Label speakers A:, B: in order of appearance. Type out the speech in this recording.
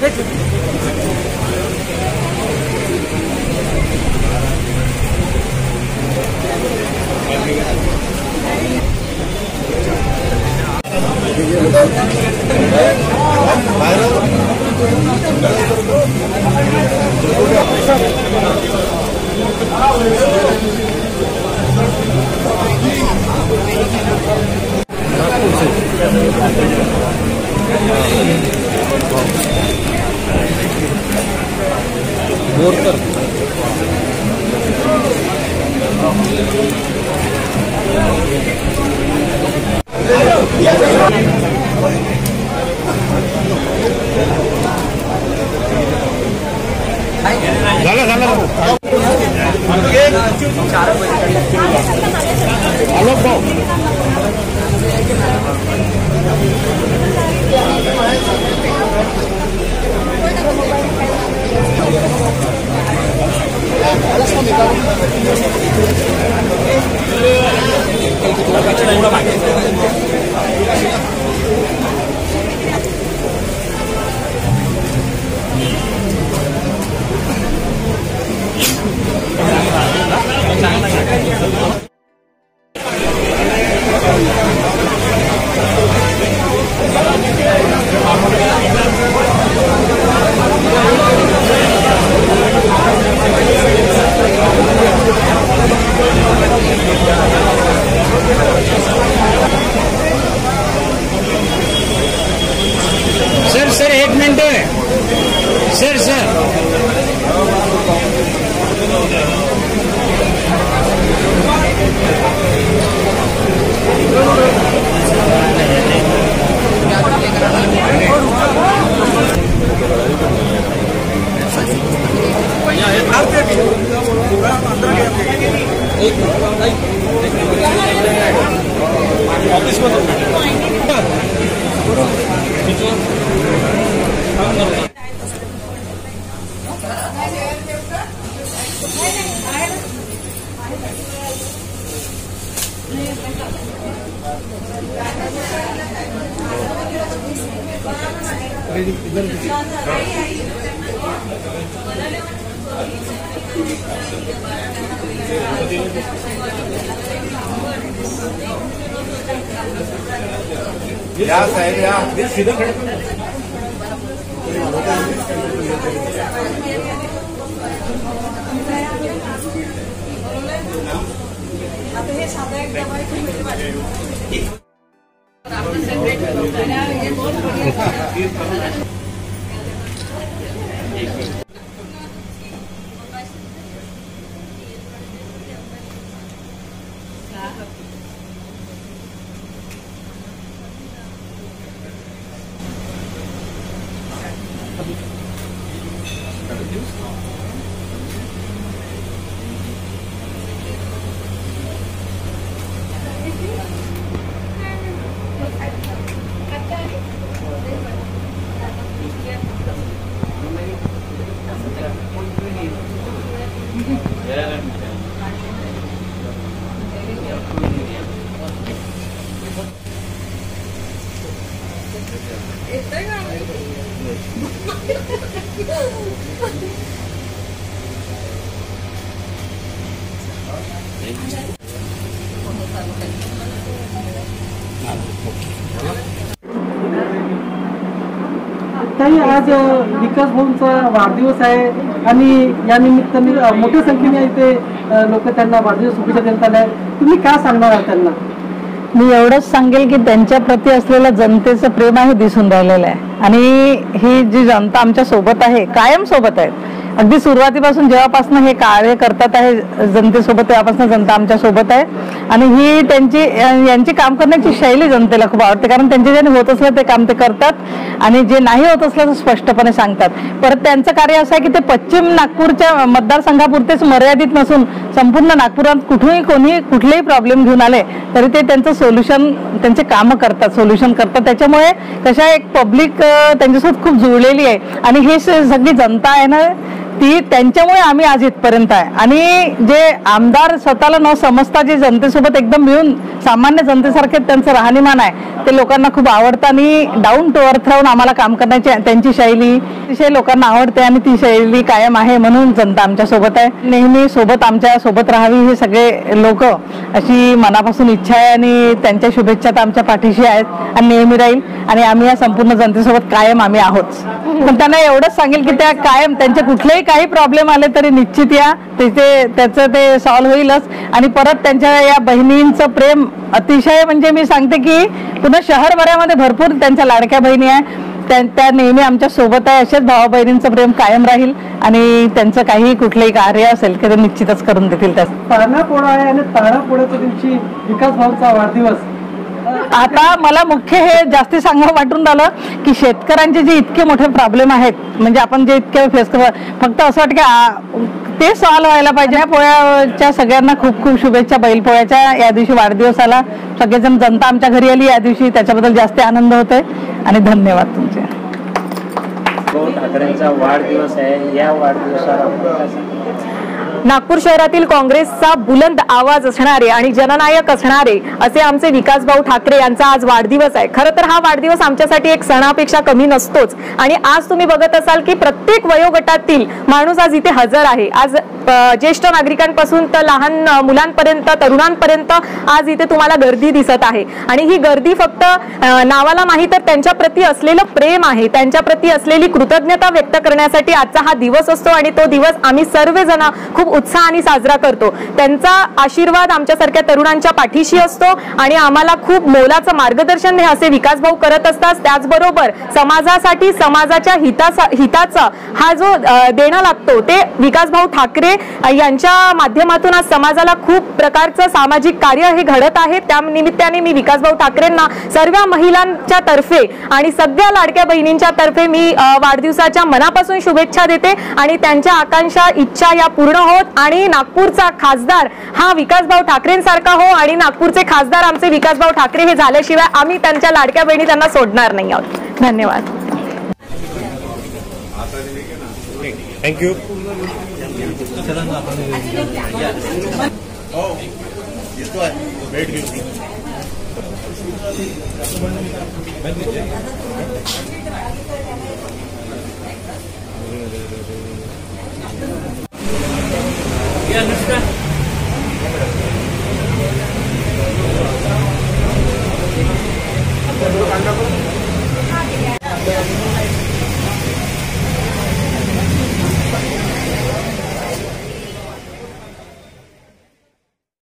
A: Sir 1 minute sir
B: या साहेब या सीधे खड़े
C: आता हे साधा एक डबा
D: ताई, आज विकास भाऊंचा वाढदिवस आहे आणि या निमित्ताने मोठ्या संख्येने इथे लोक त्यांना वाढदिवस शुभेच्छा देत आल्या. तुम्ही काय सांगणार आहात त्यांना?
E: मी एवढंच सांगेल की त्यांच्या प्रती असलेलं जनतेचं प्रेम आहे दिसून राहिलेलं आहे आणि ही जी जनता आमच्या सोबत आहे, कायम सोबत आहे. अगदी सुरुवातीपासून जेव्हापासून हे कार्य करतात आहे जनतेसोबत, तेव्हापासून जनता आमच्या सोबत आहे आणि ही यांची काम करण्याची शैली जनतेला खूप आवडते. कारण त्यांचे जे होत असलं ते काम ते करतात आणि जे नाही होत असलं तर स्पष्टपणे सांगतात. परत त्यांचं कार्य असं आहे की ते पश्चिम नागपूरच्या मतदारसंघापुरतेच मर्यादित नसून संपूर्ण नागपुरात कुठेही कोणी कुठलेही प्रॉब्लेम घेऊन आले तरी ते त्यांचं सोल्युशन, त्यांचे कामं करतात, सोल्युशन करतात. त्याच्यामुळे कशा एक पब्लिक त्यांच्यासोबत खूप जुळलेली आहे आणि हे सगळी जनता आहे ना ती त्यांच्यामुळे आम्ही आज इथपर्यंत आहे. आणि जे आमदार स्वतःला न समजता जे जनतेसोबत एकदम मिळून सामान्य जनतेसारखे त्यांचं राहणीमान आहे ते लोकांना खूप आवडतं आणि डाऊन टू अर्थ राहून आम्हाला काम करण्याची त्यांची शैली अतिशय लोकांना आवडते आणि ती शैली कायम आहे. म्हणून जनता आमच्या सोबत आहे, नेहमी सोबत आमच्या सोबत राहावी हे सगळे लोक अशी मनापासून इच्छा आहे आणि त्यांच्या शुभेच्छा तर आमच्या पाठीशी आहेत आणि नेहमी राहील. आणि आम्ही या संपूर्ण जनतेसोबत कायम आम्ही आहोत. पण त्यांना एवढंच सांगेल की त्या कायम त्यांचे कुठलेही काही प्रॉब्लेम आले तरी निश्चित या त्याचं ते सॉल्व्ह होईलच. आणि परत त्यांच्या या बहिणींचं प्रेम अतिशय म्हणजे मी सांगते की पुन्हा शहरभरामध्ये भरपूर त्यांच्या लाडक्या बहिणी आहे, त्या नेहमी आमच्या सोबत आहे. असेच भावा बहिणींचं प्रेम कायम राहील आणि त्यांचं काही कुठलंही कार्य असेल की ते निश्चितच करून देतील. त्या
D: तानापोळा आहे आणि तानापोळ्याच्या दिवशी विकास भाऊंचा वाढदिवस.
E: आता मला मुख्य हे जास्ती सांगावं वाटून राहिलं की शेतकऱ्यांचे जे इतके मोठे प्रॉब्लेम आहेत म्हणजे आपण जे इतके फेस करतो फक्त असं वाटतं की ते सॉल्व्ह व्हायला पाहिजे. या पोळ्याच्या सगळ्यांना खूप खूप शुभेच्छा. बैलपोळ्याच्या या दिवशी वाढदिवसाला सगळेजण जनता आमच्या घरी आली या दिवशी, त्याच्याबद्दल जास्त आनंद होतोय आणि धन्यवाद तुमचे.
A: ठाकरेंचा वाढदिवस आहे, या वाढदिवसाला
F: नागपूर शहरातील काँग्रेसचा बुलंद आवाज असणारे आणि जननायक असणारे असे आमचे विकासभाऊ ठाकरे यांचा आज वाढदिवस आहे. खरं तर हा वाढदिवस आमच्यासाठी एक सणापेक्षा कमी नसतोच आणि आज तुम्ही बघत असाल की प्रत्येक वयोगटातील माणूस आज इथे हजर आहे. आज ज्येष्ठ नागरिकांपासून तर लहान मुलांपर्यंत तरुणांपर्यंत आज इथे तुम्हाला गर्दी दिसत आहे आणि ही गर्दी फक्त नावाला नाही तर त्यांच्या प्रती असलेलं प्रेम आहे, त्यांच्या प्रती असलेली कृतज्ञता व्यक्त करण्यासाठी आजचा हा दिवस असतो आणि तो दिवस आम्ही सर्वजण खूप उत्साहाने साजरा करतो. त्यांचा आशीर्वाद आमच्यासारख्या तरुणांच्या पाठीशी असतो आणि आम्हाला खूप मोलाचं मार्गदर्शन हे असे विकासभाऊ करत असतात. त्याचबरोबर समाजासाठी समाजाच्या हिताचा हा जो देणं लागतो ते विकासभाऊ ठाकरे यांच्या माध्यमातून आज समाजाला खूप प्रकारचं सामाजिक कार्य हे घडत आहे. त्या निमित्ताने मी विकासभाऊ ठाकरेंना सर्व महिलांच्या तर्फे आणि सगळ्या लाडक्या बहिणींच्या तर्फे मी वाढदिवसाच्या मनापासून शुभेच्छा देते आणि त्यांच्या आकांक्षा इच्छा या पूर्ण होत आणि नागपूरचा खासदार हा विकासभाऊ ठाकरेंसारखा हो आणि नागपूरचे खासदार आमचे विकासभाऊ ठाकरे हे झाल्याशिवाय आम्ही त्यांच्या लाडक्या बहिणी त्यांना सोडणार नाही आहोत. धन्यवाद.
B: थँक्यू.
A: अनुष्का